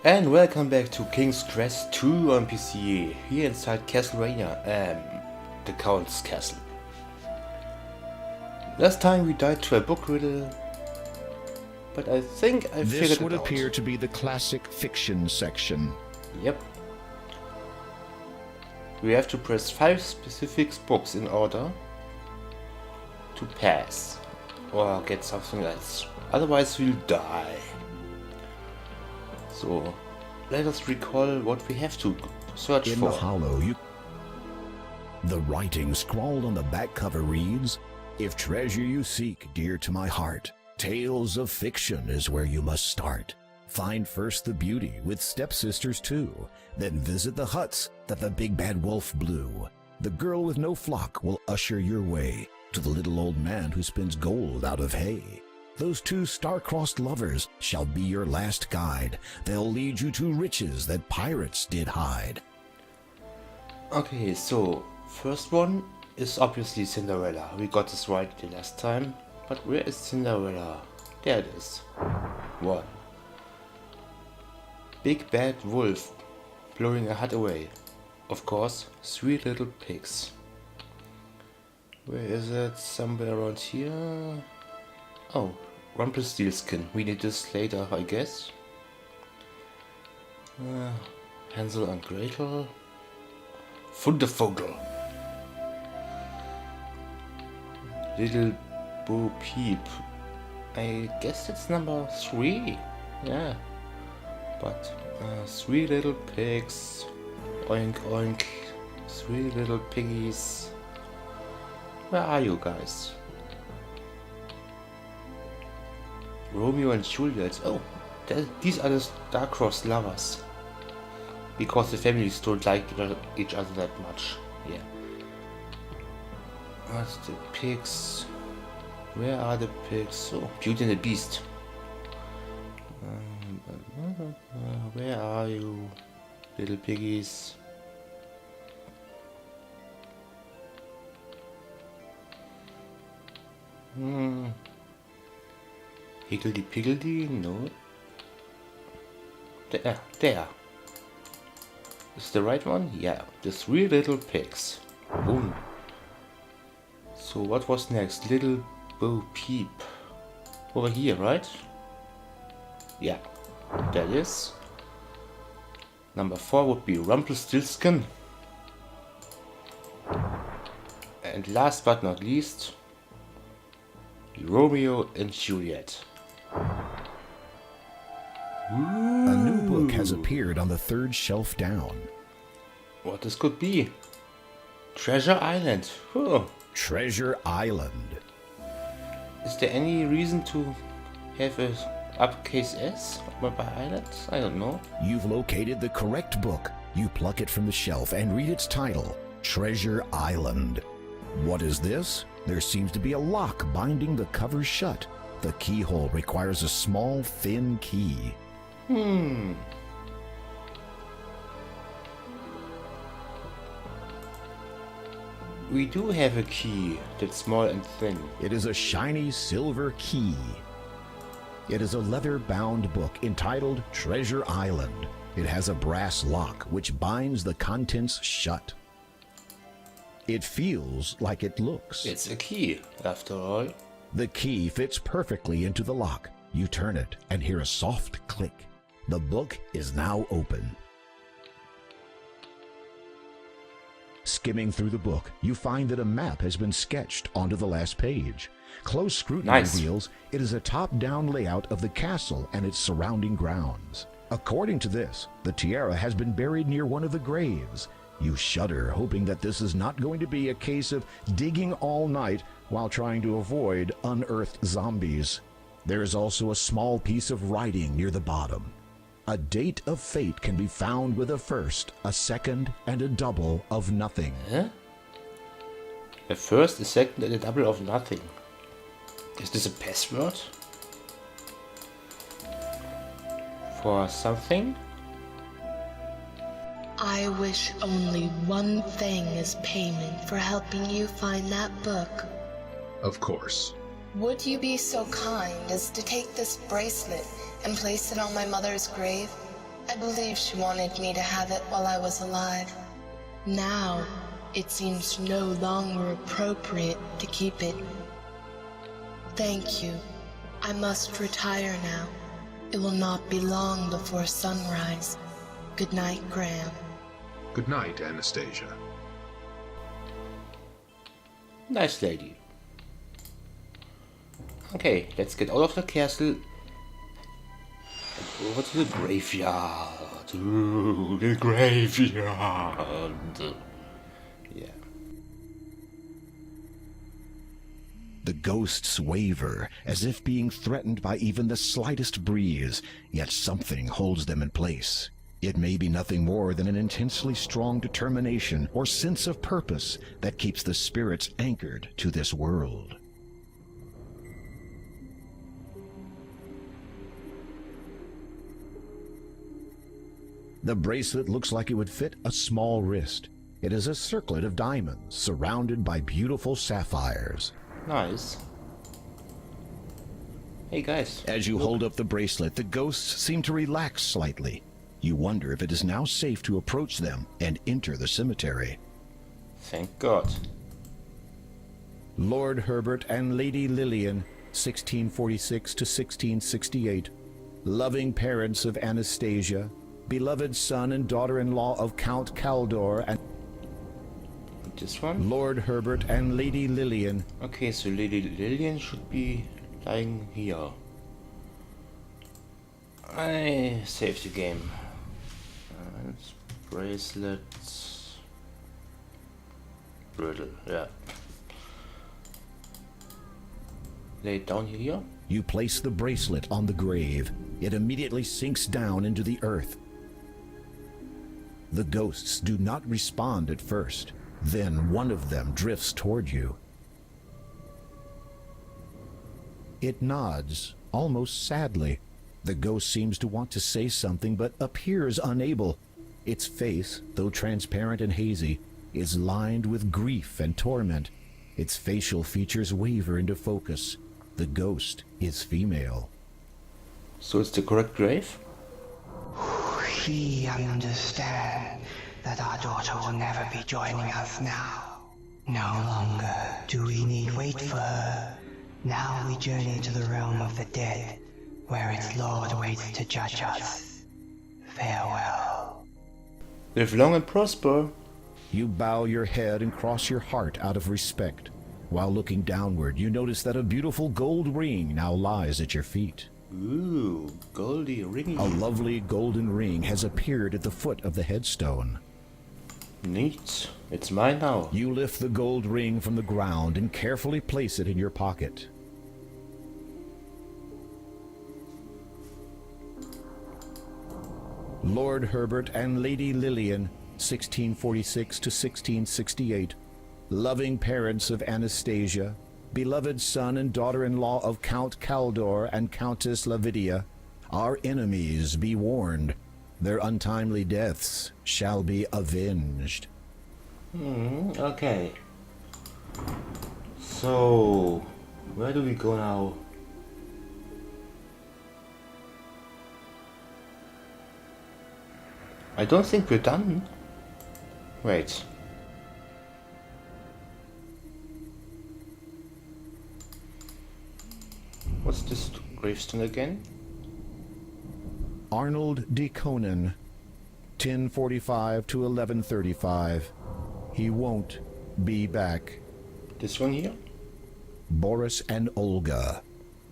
And welcome back to King's Quest 2 on PC, here inside Castlevania, the Count's Castle. Last time we died to a book riddle, but I think I figured it out. This would appear to be the classic fiction section. Yep. We have to press 5 specific books in order to pass, or get something else. Otherwise we'll die. So, let us recall what we have to search In for. the hollow, the writing scrawled on the back cover reads, "If treasure you seek, dear to my heart, tales of fiction is where you must start. Find first the beauty with stepsisters too, then visit the huts that the big bad wolf blew. The girl with no flock will usher your way to the little old man who spins gold out of hay. Those two star-crossed lovers shall be your last guide. They'll lead you to riches that pirates did hide." Okay, so first one is obviously Cinderella. We got this right the last time, but where is Cinderella? There it is. 1. Big bad wolf blowing a hut away. Of course, 3 little pigs. Where is it? Somewhere around here. Oh, Rumpelstiltskin. We need this later, I guess. Hansel and Gretel. Fundevogel. Little Bo Peep. I guess it's number 3. Yeah. But 3 little pigs. Oink oink. 3 little piggies. Where are you guys? Romeo and Juliet. Oh, these are the star-crossed lovers. Because the families don't like each other that much. Yeah. What's the pigs? Where are the pigs? Oh, Beauty and the Beast. Where are you, little piggies? Higgledy-piggledy? No. There. Is the right one? Yeah, the 3 little pigs. Boom. So what was next? Little Bo Peep. Over here, right? Yeah, that is. Number 4 would be Rumpelstiltskin. And last but not least, Romeo and Juliet. A new book has appeared on the 3rd shelf down. What this could be? Treasure Island. Oh. Treasure Island. Is there any reason to have a uppercase S by island? I don't know. You've located the correct book. You pluck it from the shelf and read its title, Treasure Island. What is this? There seems to be a lock binding the cover shut. The keyhole requires a small, thin key. We do have a key that's small and thin. It is a shiny silver key. It is a leather-bound book entitled Treasure Island. It has a brass lock which binds the contents shut. It feels like it looks. It's a key, after all. The key fits perfectly into the lock. You turn it and hear a soft click. The book is now open. Skimming through the book, you find that a map has been sketched onto the last page. Close scrutiny reveals it is a top-down layout of the castle and its surrounding grounds. According to this, the tiara has been buried near one of the graves. You shudder, hoping that this is not going to be a case of digging all night while trying to avoid unearthed zombies. There is also a small piece of writing near the bottom. A date of fate can be found with a first, a second, and a double of nothing. Huh? A first, a second, and a double of nothing. Is this a password? For something? I wish only one thing as payment for helping you find that book. Of course. Would you be so kind as to take this bracelet and place it on my mother's grave? I believe she wanted me to have it while I was alive. Now, it seems no longer appropriate to keep it. Thank you. I must retire now. It will not be long before sunrise. Good night, Graham. Good night, Anastasia. Nice lady. Okay, let's get out of the castle. Over to the graveyard. Ooh, the graveyard. Yeah. The ghosts waver, as if being threatened by even the slightest breeze, yet something holds them in place. It may be nothing more than an intensely strong determination or sense of purpose that keeps the spirits anchored to this world. The bracelet looks like it would fit a small wrist. It is a circlet of diamonds surrounded by beautiful sapphires. Nice. Hey guys. As you hold up the bracelet, the ghosts seem to relax slightly. You wonder if it is now safe to approach them and enter the cemetery. Thank God. Lord Herbert and Lady Lillian, 1646 to 1668. Loving parents of Anastasia, beloved son and daughter-in-law of Count Caldor and... This one? Lord Herbert and Lady Lillian. Okay, so Lady Lillian should be lying here. I saved the game. And bracelets. Brittle, yeah. Lay it down here. You place the bracelet on the grave. It immediately sinks down into the earth. The ghosts do not respond at first. Then one of them drifts toward you. It nods, almost sadly. The ghost seems to want to say something, but appears unable. Its face, though transparent and hazy, is lined with grief and torment. Its facial features waver into focus. The ghost is female. So it's the correct grave? We understand that our daughter will never be joining us now. No longer do we need wait for her. Now we journey to the realm of the dead, where its lord waits to judge us. Farewell. Live long and prosper. You bow your head and cross your heart out of respect. While looking downward, you notice that a beautiful gold ring now lies at your feet. Ooh, goldy ring. A lovely golden ring has appeared at the foot of the headstone. Neat. It's mine now. You lift the gold ring from the ground and carefully place it in your pocket. Lord Herbert and Lady Lillian, 1646 to 1668. Loving parents of Anastasia, beloved son and daughter-in-law of Count Caldor and Countess Lavidia, our enemies be warned. Their untimely deaths shall be avenged. Okay. So, where do we go now? I don't think we're done. Wait. What's this gravestone again? Arnold de Conan, 1045 to 1135. He won't be back. This one here? Boris and Olga.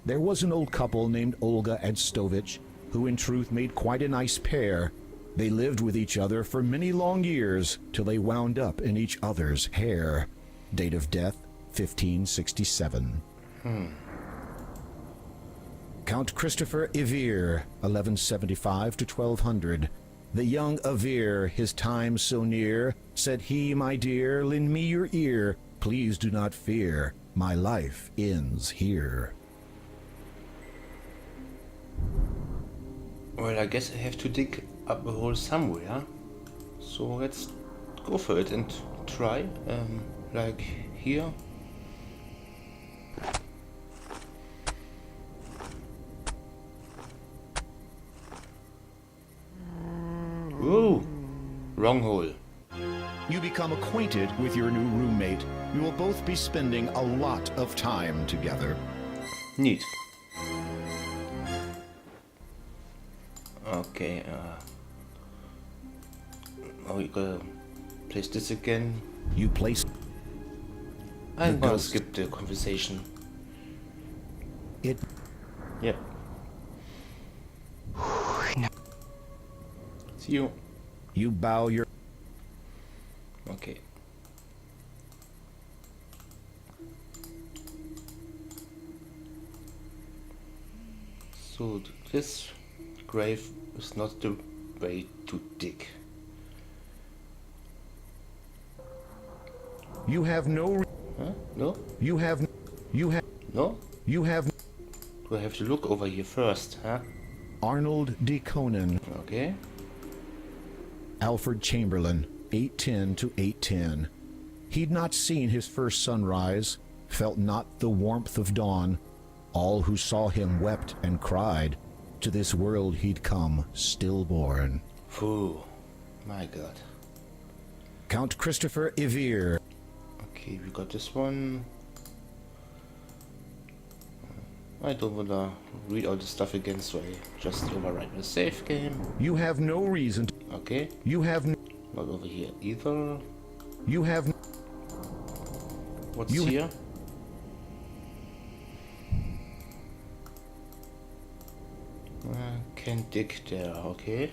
There was an old couple named Olga and Stovich, who in truth made quite a nice pair. They lived with each other for many long years, till they wound up in each other's hair. Date of death, 1567. Count Christopher Evere, 1175 to 1200. The young Evere, his time so near, said he, my dear, lend me your ear. Please do not fear, my life ends here. Well, I guess I have to dig up a hole somewhere. So let's go for it and try. Like here. Wrong hole. You become acquainted with your new roommate. You will both be spending a lot of time together. Neat. Okay, now we gotta place this again. You place I'm gonna ghost. skip the conversation. it. Yep. See you. You bow your... Okay. So this grave is not the way to dig. You have no... Huh? No? You have... You have... No? You have... Do I have to look over here first, huh? Arnold D. Conan, Okay. Alfred Chamberlain, 810 to 810. He'd not seen his first sunrise, felt not the warmth of dawn. All who saw him wept and cried. To this world he'd come stillborn. Phew. My god. Count Christopher Evere, Okay, we got this one. I don't wanna read all the stuff again, so I just overwrite my save game. you have no reason to... Okay, You have... not over here either. You have... What's You- here? Can dig there, okay.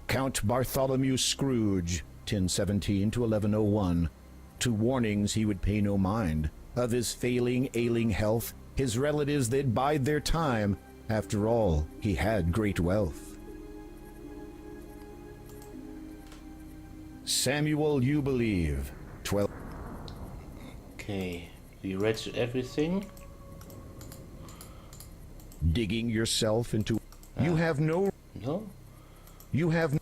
Count Bartholomew Scrooge, 1017 to 1101. To warnings he would pay no mind. Of his ailing health, his relatives they'd bide their time. After all, he had great wealth. Samuel You Believe, 12... Okay, we read everything. Digging yourself into... You have no... No? You have...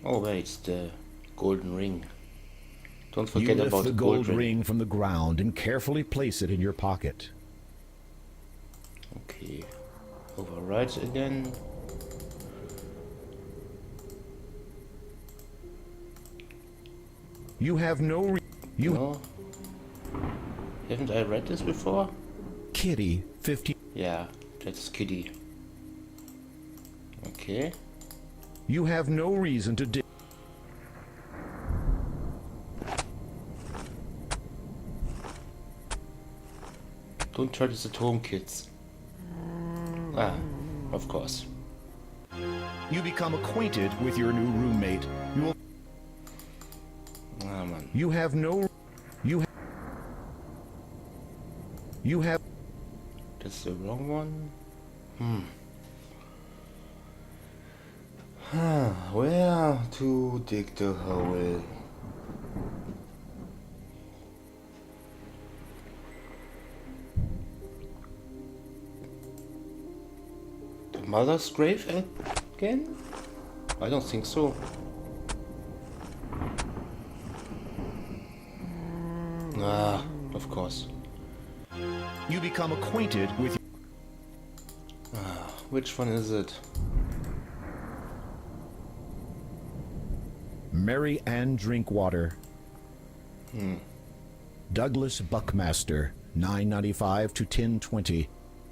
Oh wait, it's the golden ring. Don't You forget lift about the the gold gold ring from the ground and carefully place it in your pocket. Okay, overwrite again. You have no... You... No? Haven't I read this before? Kitty, 50... Yeah, that's Kitty. Okay. You have no reason to dig... Don't try this at home, kids. Ah, of course. You become acquainted with your new roommate. You will... Ah, man. You have no... You... You have... That's the wrong one. Where to dig the hole? The mother's grave again? I don't think so. Ah, of course. You become acquainted with... Which one is it? Mary Ann Drinkwater. Douglas Buckmaster, 995 to 1020.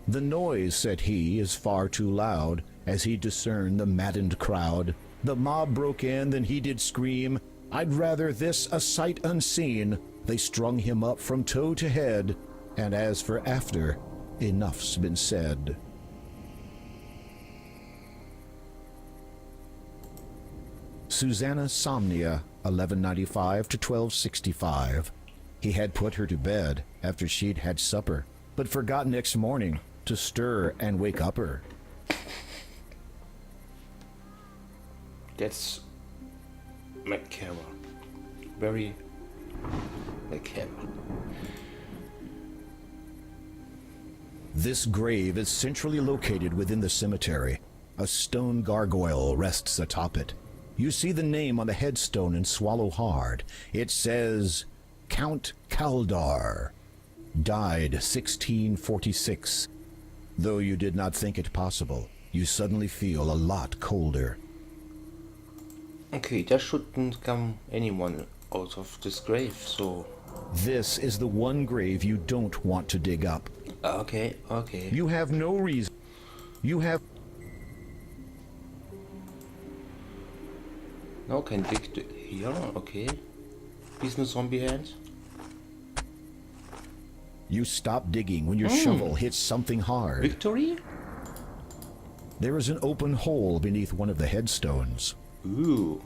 The noise, said he, is far too loud. As he discerned the maddened crowd, the mob broke in, then he did scream, I'd rather this a sight unseen. They strung him up from toe to head, and as for after, enough's been said. Susanna Somnia, 1195 to 1265. He had put her to bed after she'd had supper, but forgot next morning to stir and wake up her. That's macabre. Very macabre. This grave is centrally located within the cemetery. A stone gargoyle rests atop it. You see the name on the headstone and swallow hard. It says, Count Kaldar, died 1646. Though you did not think it possible, you suddenly feel a lot colder. Okay, there shouldn't come anyone out of this grave, so... This is the one grave you don't want to dig up. Okay, okay. You have no reason. You have... No, can dig here, okay. He's no zombie hand. You stop digging when your shovel hits something hard. Victory? There is an open hole beneath one of the headstones. Ooh.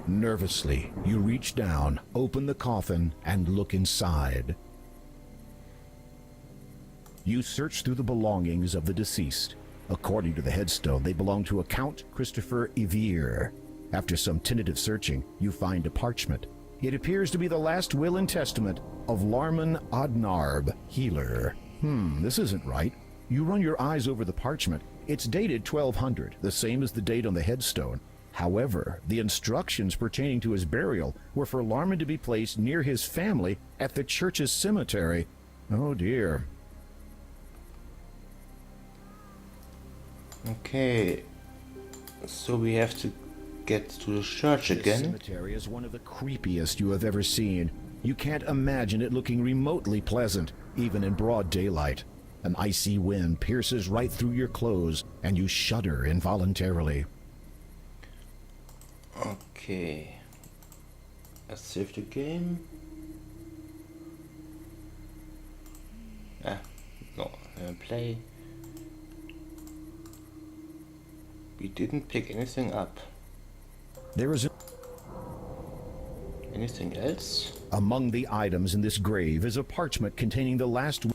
Nervously, you reach down, open the coffin, and look inside. You search through the belongings of the deceased. According to the headstone, they belong to a Count Christopher Evere. After some tentative searching, you find a parchment. It appears to be the last will and testament of Larman Odnarb, healer. This isn't right. You run your eyes over the parchment. It's dated 1200, the same as the date on the headstone. However, the instructions pertaining to his burial were for Larman to be placed near his family at the church's cemetery. Oh dear. Okay. So we have to get to the church This again. cemetery is one of the creepiest you have ever seen. You can't imagine it looking remotely pleasant, even in broad daylight. An icy wind pierces right through your clothes, and you shudder involuntarily. Okay. Let's save the game. No, play. We didn't pick anything up. There is Anything else? Among the items in this grave is a parchment containing the last...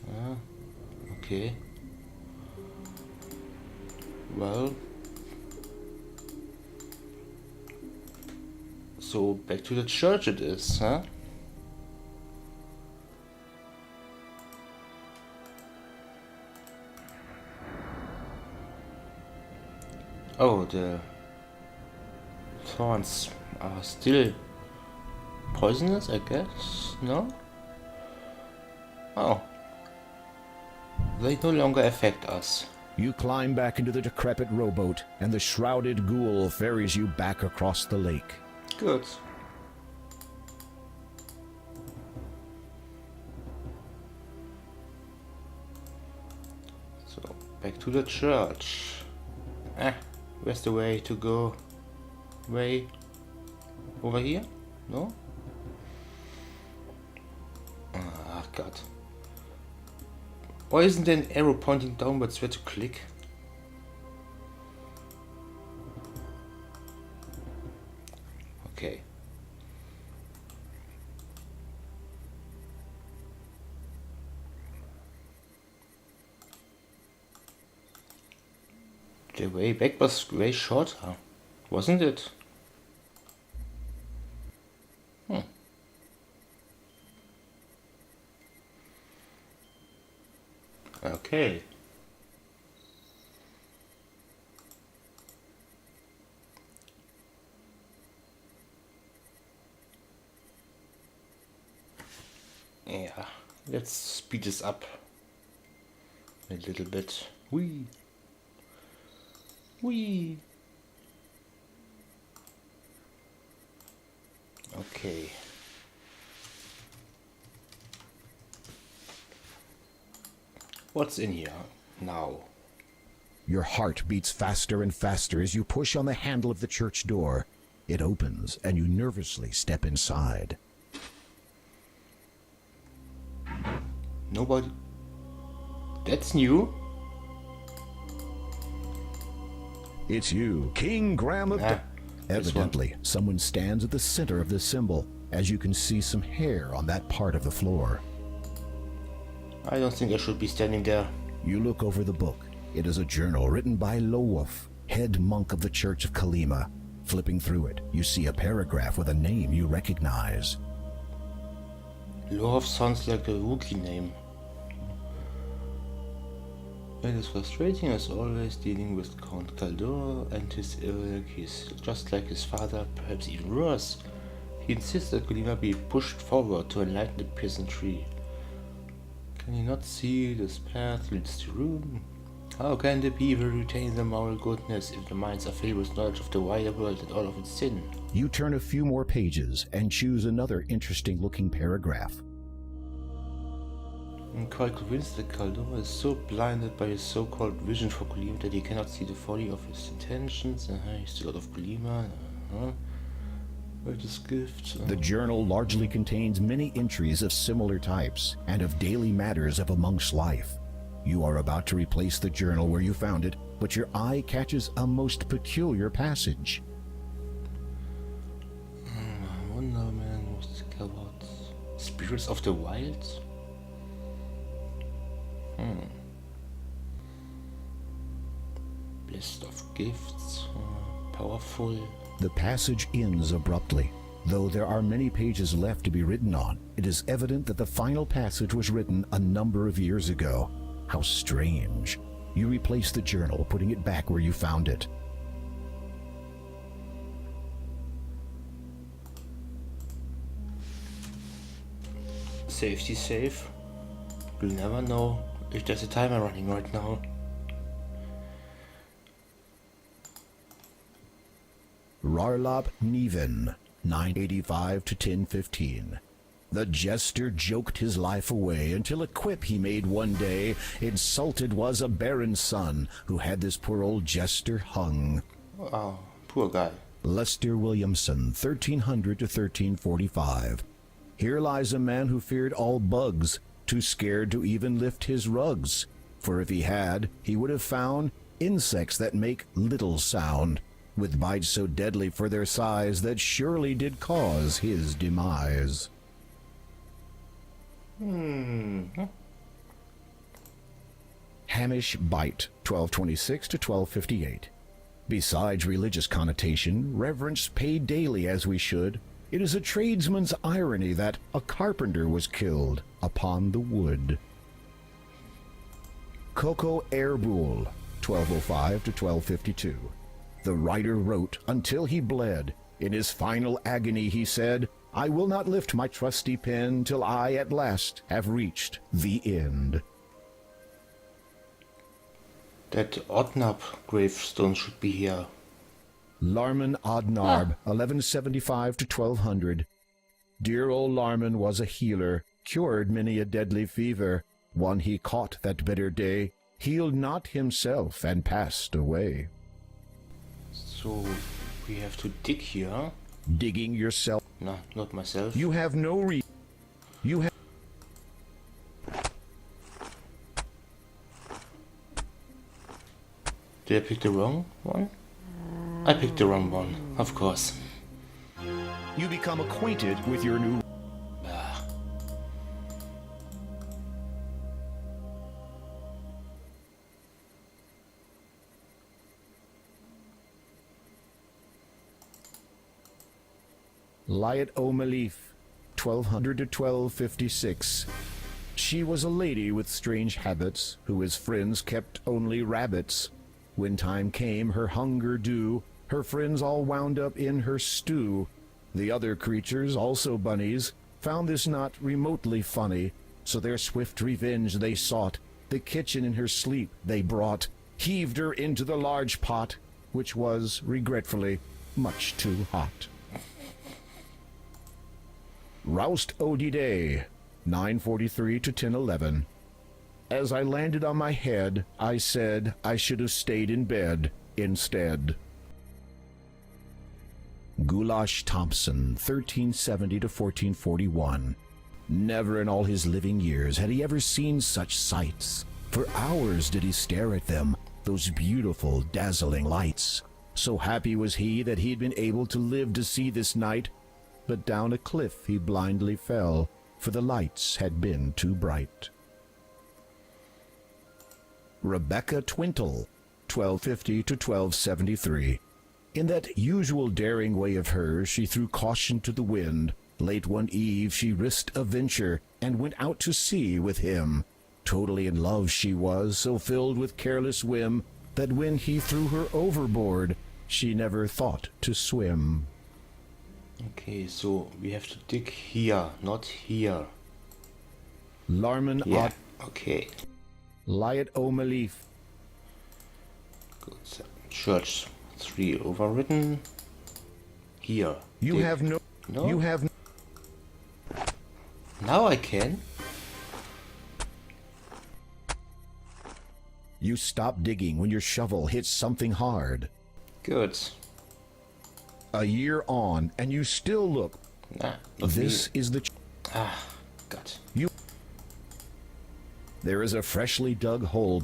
Okay. Well. So back to the church it is, huh? Oh, the thorns are still poisonous, I guess? No? Oh. They no longer affect us. You climb back into the decrepit rowboat, and the shrouded ghoul ferries you back across the lake. Good. So, back to the church. Where's the way to go? Way? Over here? No? Ah, God. Why isn't there an arrow pointing downwards where to click? Okay. The way back was way shorter, wasn't it? Okay. Yeah, let's speed this up a little bit. Whee! Whee! Okay. What's in here now? Your heart beats faster and faster as you push on the handle of the church door. It opens, and you nervously step inside. Nobody. That's new. It's you, King Graham of... This Evidently, someone stands at the center of the symbol, as you can see some hair on that part of the floor. I don't think I should be standing there. You look over the book. It is a journal written by Lowolf, head monk of the Church of Kalima. Flipping through it, you see a paragraph with a name you recognize. Love sounds like a rookie name. It is frustrating as always dealing with Count Caldor and his ilk. He's just like his father, perhaps even worse. He insists that Colima be pushed forward to enlighten the peasantry. Can you not see this path leads to ruin? How can the people retain their moral goodness if their minds are filled with knowledge of the wider world and all of its sin? You turn a few more pages and choose another interesting looking paragraph. I'm quite convinced that Caldor is so blinded by his so-called vision for Gleam that he cannot see the folly of his intentions. He's the god of Gleamer. His gift. The journal largely contains many entries of similar types and of daily matters of a monk's life. You are about to replace the journal where you found it, but your eye catches a most peculiar passage. Wonder Man was about spirits of the wild. Blessed of gifts, powerful. The passage ends abruptly. Though there are many pages left to be written on, it is evident that the final passage was written a number of years ago. How strange. You replace the journal, putting it back where you found it. Safety safe. You'll never know if there's a timer running right now. Rarlap Neven, 985 to 1015. The jester joked his life away until a quip he made one day insulted was a baron's son who had this poor old jester hung. Oh, poor guy. Lester Williamson, 1300 to 1345. Here lies a man who feared all bugs, too scared to even lift his rugs. For if he had, he would have found insects that make little sound, with bites so deadly for their size that surely did cause his demise. Hamish Bite, 1226 to 1258. Besides religious connotation, reverence paid daily as we should, it is a tradesman's irony that a carpenter was killed upon the wood. Coco Airboul, 1205 to 1252. The writer wrote until he bled. In his final agony he said, I will not lift my trusty pen till I at last have reached the end. That Odnab gravestone should be here. Larman Odnarb, 1175 to 1200. Dear old Larman was a healer, cured many a deadly fever. One he caught that bitter day, healed not himself and passed away. So we have to dig here. Digging yourself? No, not myself. You have no reason. You have. Did I pick the wrong one? I picked the wrong one, of course. You become acquainted with your new. Liat O'Malif, 1200 to 1256. She was a lady with strange habits, who as friends kept only rabbits. When time came her hunger due, her friends all wound up in her stew. The other creatures, also bunnies, found this not remotely funny, so their swift revenge they sought. The kitchen in her sleep they brought, heaved her into the large pot, which was, regretfully, much too hot. Roust Odide, 943 to 1011. As I landed on my head, I said I should have stayed in bed instead. Goulash Thompson, 1370 to 1441. Never in all his living years had he ever seen such sights. For hours did he stare at them, those beautiful, dazzling lights. So happy was he that he had been able to live to see this night, but down a cliff he blindly fell, for the lights had been too bright. Rebecca Twintle, 1250 to 1273. In that usual daring way of hers, she threw caution to the wind. Late one eve she risked a venture, and went out to sea with him. Totally in love she was, so filled with careless whim, that when he threw her overboard, she never thought to swim. Okay, so we have to dig here, not here. Larman Yeah. Okay. Liat O'Malif. Good. Church 3 overwritten. Here. You Dig. have no... No? You have... Now I can. You stop digging when your shovel hits something hard. Good. A year on, and you still look... Nah, not This me. is the... Ah, God. You... There is a freshly dug hole...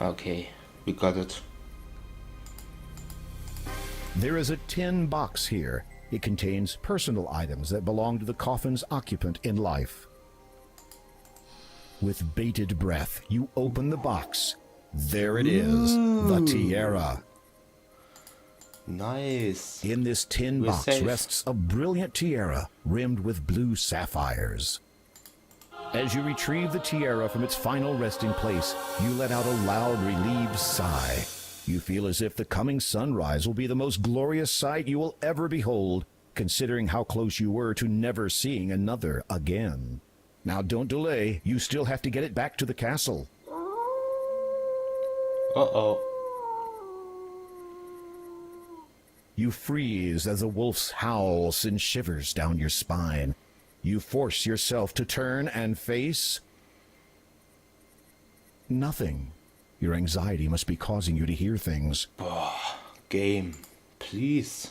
Okay, we got it. There is a tin box here. It contains personal items that belong to the coffin's occupant in life. With bated breath, you open the box. There it is, the tiara. Nice. In this tin We're box safe. rests a brilliant tiara rimmed with blue sapphires. As you retrieve the tiara from its final resting place, you let out a loud, relieved sigh. You feel as if the coming sunrise will be the most glorious sight you will ever behold, considering how close you were to never seeing another again. Now don't delay, you still have to get it back to the castle. Uh-oh. You freeze as a wolf's howl sends shivers down your spine. You force yourself to turn and face... nothing. Your anxiety must be causing you to hear things. Game. Please.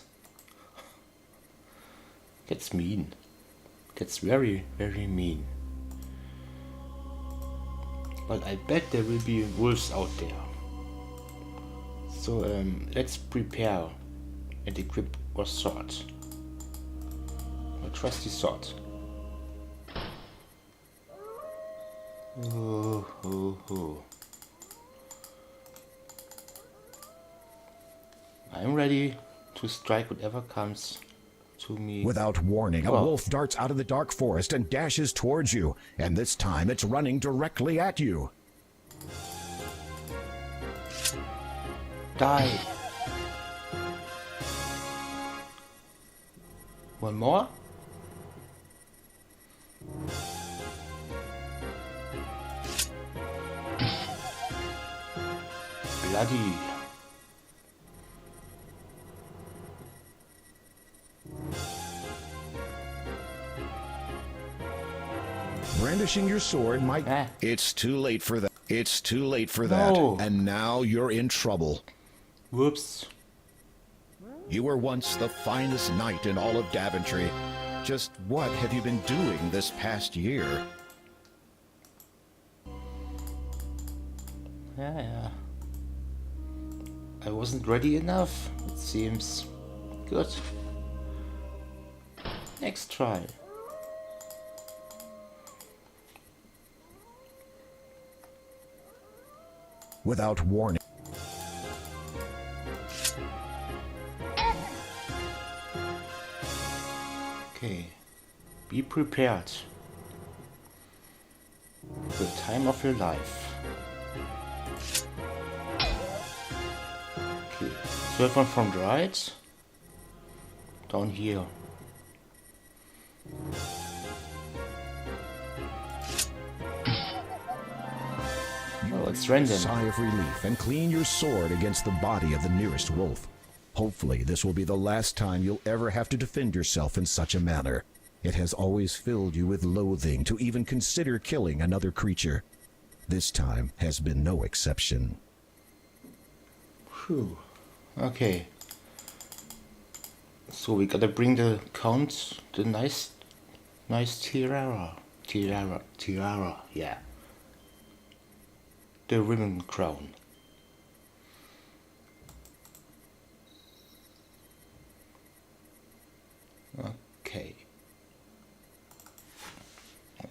Gets mean. Gets very, very mean. But I bet there will be wolves out there. So let's prepare and equip our sword. A trusty sword. Oh, oh, oh. I'm ready to strike whatever comes to me. Without warning, a Oh. wolf darts out of the dark forest and dashes towards you, and this time it's running directly at you. Die. One more? Bloody. Brandishing your sword might... Ah. It's too late for that. It's too late for No. that. And now you're in trouble. Whoops. You were once the finest knight in all of Daventry. Just what have you been doing this past year? Yeah. I wasn't ready enough, it seems. Good. Next try. Without warning. Okay. Be prepared. The time of your life. Okay. Third one from the right. Down here. Oh, it's random. Sigh of relief and clean your sword against the body of the nearest wolf. Hopefully, this will be the last time you'll ever have to defend yourself in such a manner. It has always filled you with loathing to even consider killing another creature. This time has been no exception. Phew. Okay. So we gotta bring the count, the nice tiara. Tiara, yeah. The ribbon crown. Okay. Yeah.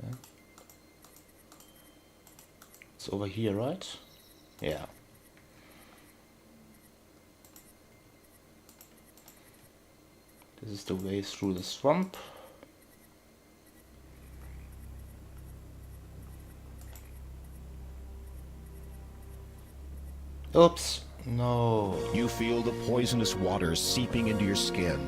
Yeah. It's over here, right? Yeah. This is the way through the swamp. Oops. No. You feel the poisonous waters seeping into your skin.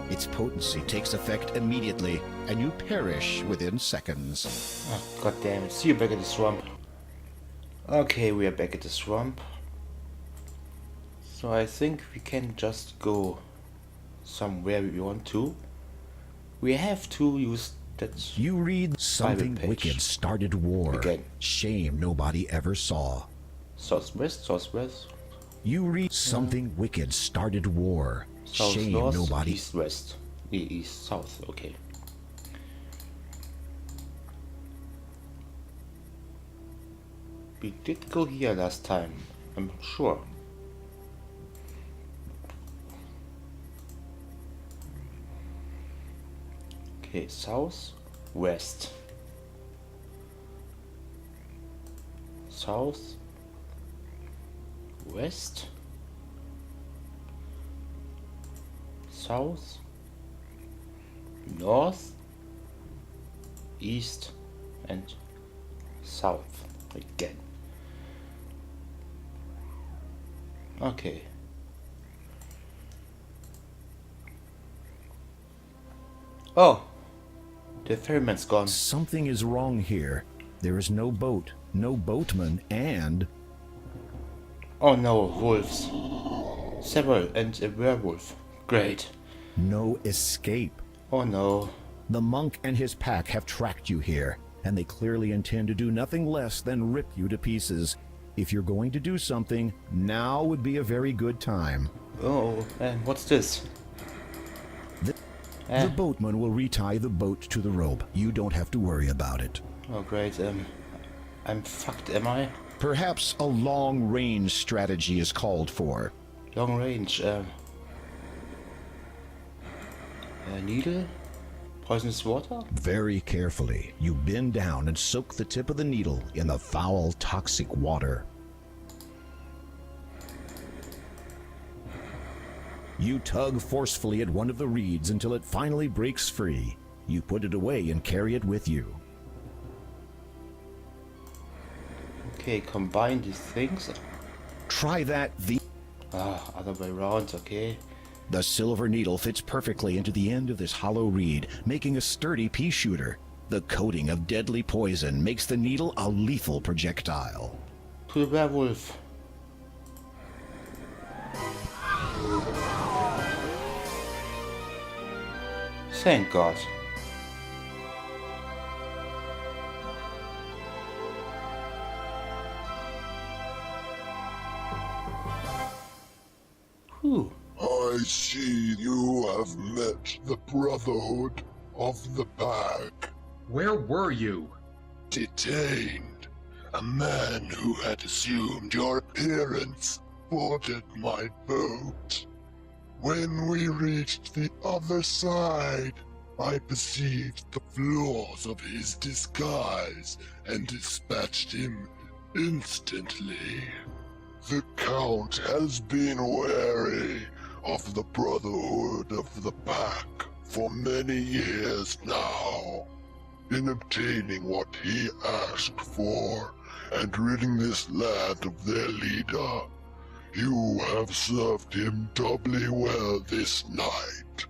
Its potency takes effect immediately, and you perish within seconds. Oh, God damn it. See you back at the swamp. Okay, we are back at the swamp. So I think we can just go somewhere we want to. We have to use that. You read something page. wicked started war. Again. Shame nobody ever saw. Southwest, southwest. You read something wicked started war. South, Shame north, nobody. east, west. East, south, okay. We did go here last time, I'm sure. Okay, south, west. South, west. South, north, east, and south again. Okay. Oh, the ferryman's gone. Something is wrong here. There is no boat, no boatman, and... Oh no, wolves. Several and a werewolf. Great. no escape. Oh no. The monk and his pack have tracked you here, and they clearly intend to do nothing less than rip you to pieces. If you're going to do something, now would be a very good time. Oh, and what's this? The boatman will retie the boat to the rope. You don't have to worry about it. Oh great, I'm fucked, am I? Perhaps a long-range strategy is called for. Long range, needle? Poisonous water? Very carefully, you bend down and soak the tip of the needle in the foul, toxic water. You tug forcefully at one of the reeds until it finally breaks free. You put it away and carry it with you. Okay, combine these things. Try that. Other way around, okay. The silver needle fits perfectly into the end of this hollow reed, making a sturdy pea shooter. The coating of deadly poison makes the needle a lethal projectile. To the werewolf. Thank God. Whew. I see you have met the Brotherhood of the Pack. Where were you? Detained. A man who had assumed your appearance boarded my boat. When we reached the other side, I perceived the flaws of his disguise and dispatched him instantly. The Count has been wary of the Brotherhood of the Pack for many years now. In obtaining what he asked for and ridding this land of their leader, you have served him doubly well this night.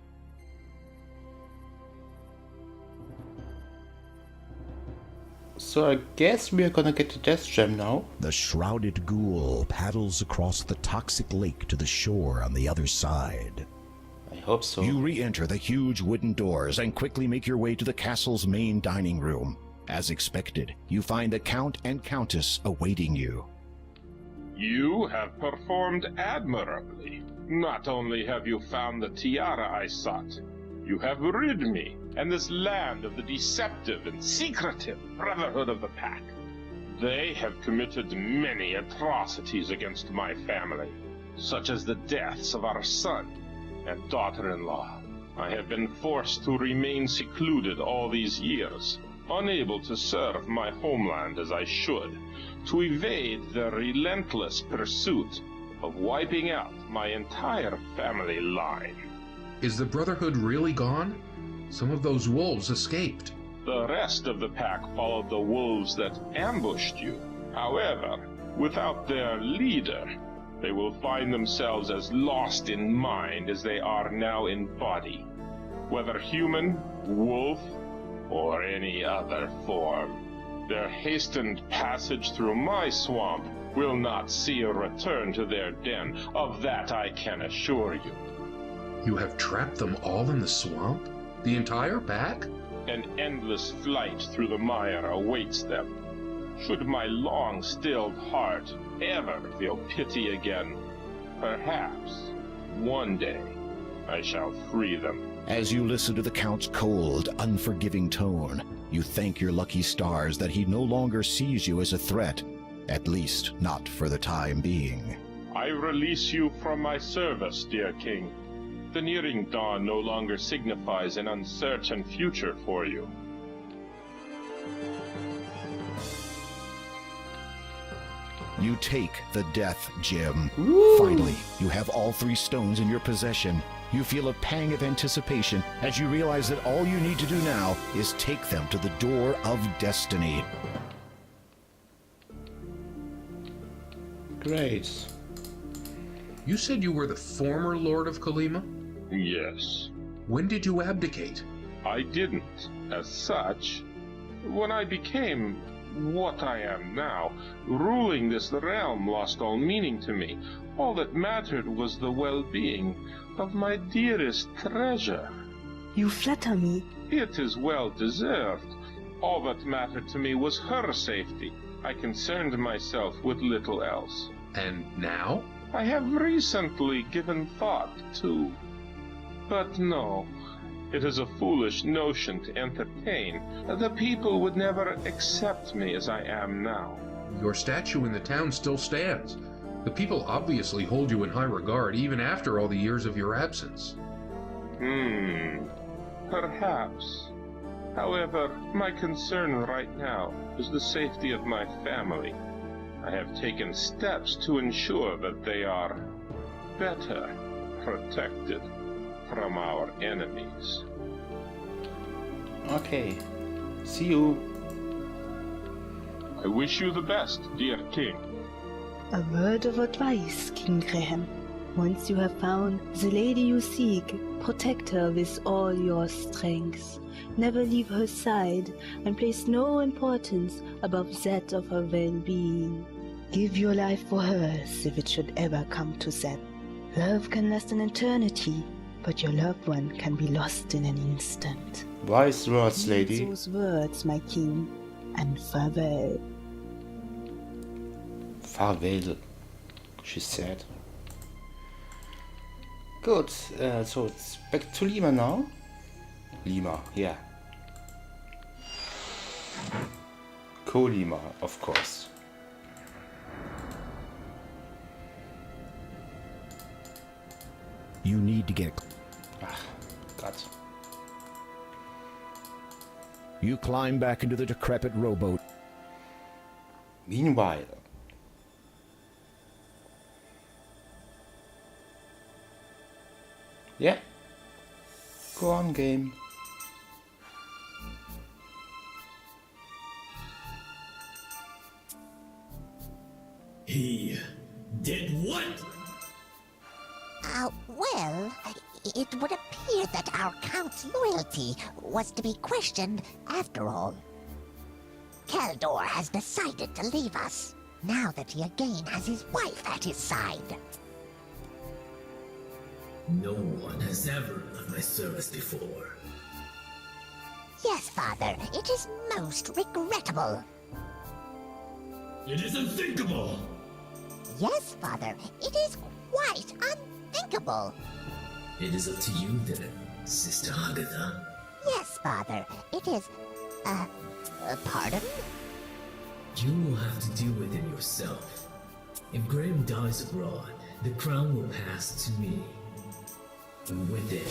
So I guess we're gonna get the death gem now. The shrouded ghoul paddles across the toxic lake to the shore on the other side. I hope so. You re-enter the huge wooden doors and quickly make your way to the castle's main dining room. As expected, you find the Count and Countess awaiting you. You have performed admirably. Not only have you found the tiara I sought, you have rid me and this land of the deceptive and secretive Brotherhood of the Pack. They have committed many atrocities against my family, such as the deaths of our son and daughter-in-law. I have been forced to remain secluded all these years, unable to serve my homeland as I should, to evade their relentless pursuit of wiping out my entire family line. Is the Brotherhood really gone? Some of those wolves escaped. The rest of the pack followed the wolves that ambushed you. However, without their leader, they will find themselves as lost in mind as they are now in body, whether human, wolf, or any other form. Their hastened passage through my swamp will not see a return to their den. Of that I can assure you. You have trapped them all in the swamp? The entire pack? An endless flight through the mire awaits them. Should my long-stilled heart ever feel pity again, perhaps one day I shall free them. As you listen to the Count's cold, unforgiving tone, you thank your lucky stars that he no longer sees you as a threat, at least not for the time being. I release you from my service, dear king. The nearing dawn no longer signifies an uncertain future for you. You take the death gem. Woo! Finally, you have all 3 stones in your possession. You feel a pang of anticipation as you realize that all you need to do now is take them to the door of destiny. Great. You said you were the former Lord of Kalima? Yes. When did you abdicate? I didn't, as such. When I became what I am now, ruling this realm lost all meaning to me. All that mattered was the well-being of my dearest treasure. You flatter me. It is well deserved. All that mattered to me was her safety. I concerned myself with little else. And now? I have recently given thought to... But no, it is a foolish notion to entertain. The people would never accept me as I am now. Your statue in the town still stands. The people obviously hold you in high regard even after all the years of your absence. Perhaps. However, my concern right now is the safety of my family. I have taken steps to ensure that they are better protected from our enemies. Okay. See you. I wish you the best, dear king. A word of advice, King Graham. Once you have found the lady you seek, protect her with all your strength. Never leave her side, and place no importance above that of her well-being. Give your life for hers if it should ever come to that. Love can last an eternity, but your loved one can be lost in an instant. Wise words, Heed lady. those words, my king, and farewell. Farewell, she said. Good, so it's back to Lima now. Lima, yeah. Colima, of course. You need to get... God. You climb back into the decrepit rowboat. Meanwhile, yeah, go on, game. He did what? Well, it would appear that our Count's loyalty was to be questioned after all. Kaldor has decided to leave us, now that he again has his wife at his side. No one has ever left my service before. Yes, Father, it is most regrettable. It is unthinkable! Yes, Father, it is quite unthinkable. It is up to you then, Sister Agatha. Yes, Father, it is... pardon? You will have to deal with it yourself. If Graham dies abroad, the crown will pass to me. And with it,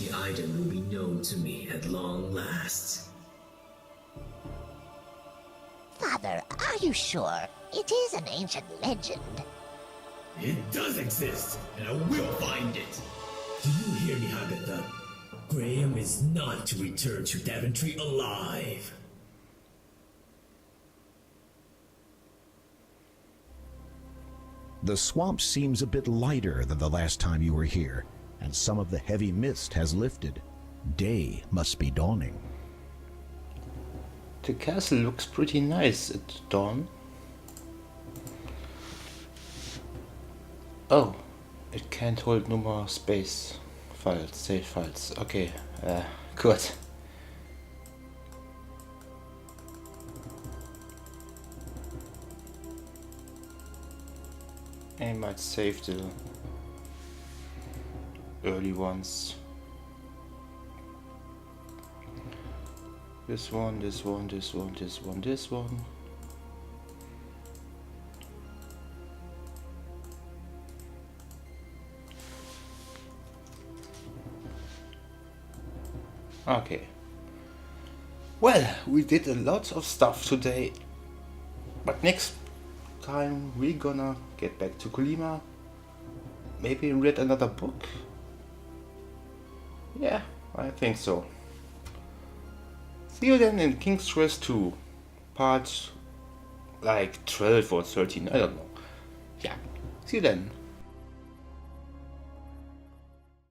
the item will be known to me at long last. Father, are you sure? It is an ancient legend. It does exist, and I will find it. Do you hear me, Agatha? Graham is not to return to Daventry alive. The swamp seems a bit lighter than the last time you were here, and some of the heavy mist has lifted. Day must be dawning. The castle looks pretty nice at dawn. Oh, it can't hold no more space files, save files. Okay, good. I might save the early ones. This one, this one, this one, this one, this one. Okay. Well, we did a lot of stuff today, but next time we're gonna get back to Kolima. Maybe read another book? Yeah, I think so. See you then in King's Quest 2, part like 12 or 13, I don't know. Yeah, see you then.